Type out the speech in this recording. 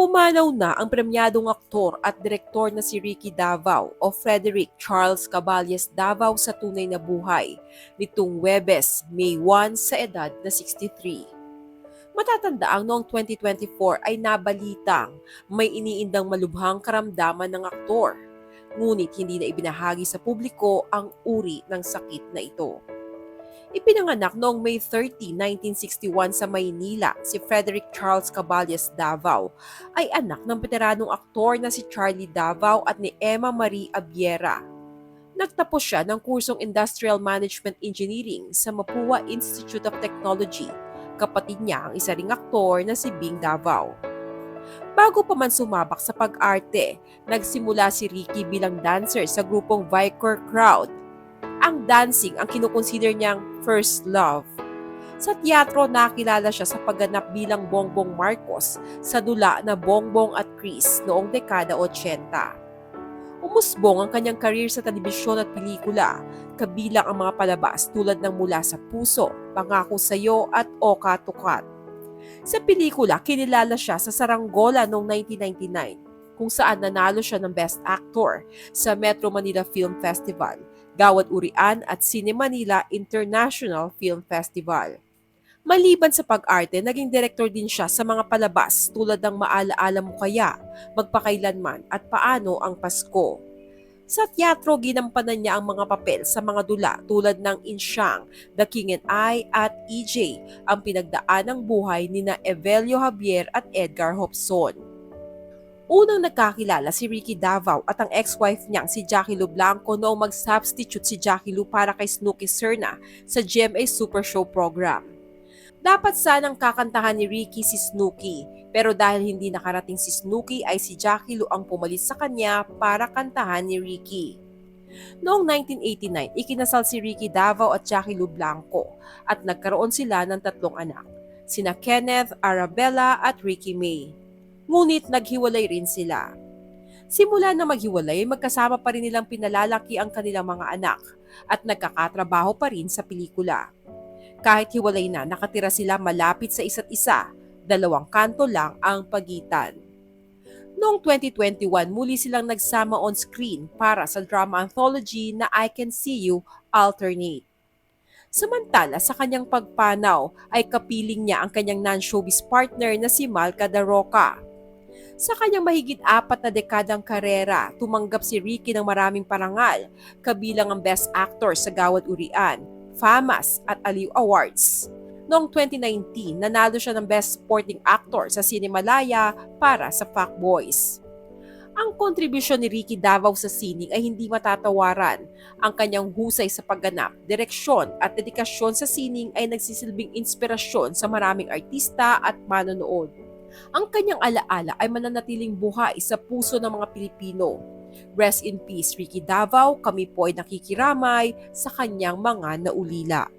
Pumanaw na ang premyadong aktor at direktor na si Ricky Davao o Frederick Charles Caballes Davao sa tunay na buhay nitong Huwebes, May 1 sa edad na 63. Matatandaang noong 2024 ay nabalitang may iniindang malubhang karamdaman ng aktor, ngunit hindi na ibinahagi sa publiko ang uri ng sakit na ito. Ipinanganak noong May 30, 1961 sa Maynila, si Frederick Charles Caballes Davao ay anak ng veteranong aktor na si Charlie Davao at ni Emma Marie Abiera. Nagtapos siya ng kursong Industrial Management Engineering sa Mapua Institute of Technology. Kapatid niya ang isa ring aktor na si Bing Davao. Bago pa man sumabak sa pag-arte, nagsimula si Ricky bilang dancer sa grupong Vicor Crowd. Ang dancing ang kinukonsider niyang first love. Sa teatro, nakilala siya sa pagganap bilang Bongbong Marcos sa dula na Bongbong at Chris noong dekada 80. Umusbong ang kanyang career sa telebisyon at pelikula, kabilang ang mga palabas tulad ng Mula sa Puso, Pangako Sa'yo at Oka Tukat. Sa pelikula, kinilala siya sa Saranggola noong 1999, kung saan nanalo siya ng Best Actor sa Metro Manila Film Festival, Gawad Urian at Cine Manila International Film Festival. Maliban sa pag-arte, naging direktor din siya sa mga palabas tulad ng Maalaala Mo Kaya, Magpakailanman at Paano ang Pasko. Sa teatro, ginampanan niya ang mga papel sa mga dula tulad ng Insyang, The King and I at EJ, ang pinagdaan ng buhay ni na Evelio Javier at Edgar Hopson. Unang nagkakilala si Ricky Davao at ang ex-wife niyang si Jackie Lu Blanco noong mag-substitute si Jackie Lu para kay Snooki Serna sa GMA Super Show program. Dapat sanang kakantahan ni Ricky si Snooki, pero dahil hindi nakarating si Snooki ay si Jackie Lu ang pumalit sa kanya para kantahan ni Ricky. Noong 1989, ikinasal si Ricky Davao at Jackie Lu Blanco at nagkaroon sila ng 3 anak, sina Kenneth, Arabella at Ricky May. Ngunit naghiwalay rin sila. Simula na maghiwalay, magkasama pa rin nilang pinalalaki ang kanilang mga anak at nagkakatrabaho pa rin sa pelikula. Kahit hiwalay na, nakatira sila malapit sa isa't isa, 2 kanto lang ang pagitan. Noong 2021, muli silang nagsama on screen para sa drama anthology na I Can See You Alternate. Samantala, sa kanyang pagpanaw ay kapiling niya ang kanyang non-showbiz partner na si Malca da Roca. Sa kanyang mahigit 4 na dekadang karera, tumanggap si Ricky ng maraming parangal, kabilang ang Best Actor sa Gawad Urian, FAMAS at Aliw Awards. Noong 2019, nanalo siya ng Best Supporting Actor sa Cinemalaya para sa Fuckboys. Ang kontribusyon ni Ricky Davao sa sining ay hindi matatawaran. Ang kanyang husay sa pagganap, direksyon at dedikasyon sa sining ay nagsisilbing inspirasyon sa maraming artista at manonood. Ang kanyang alaala ay mananatiling buhay sa puso ng mga Pilipino. Rest in peace, Ricky Davao. Kami po ay nakikiramay sa kanyang mga naulila.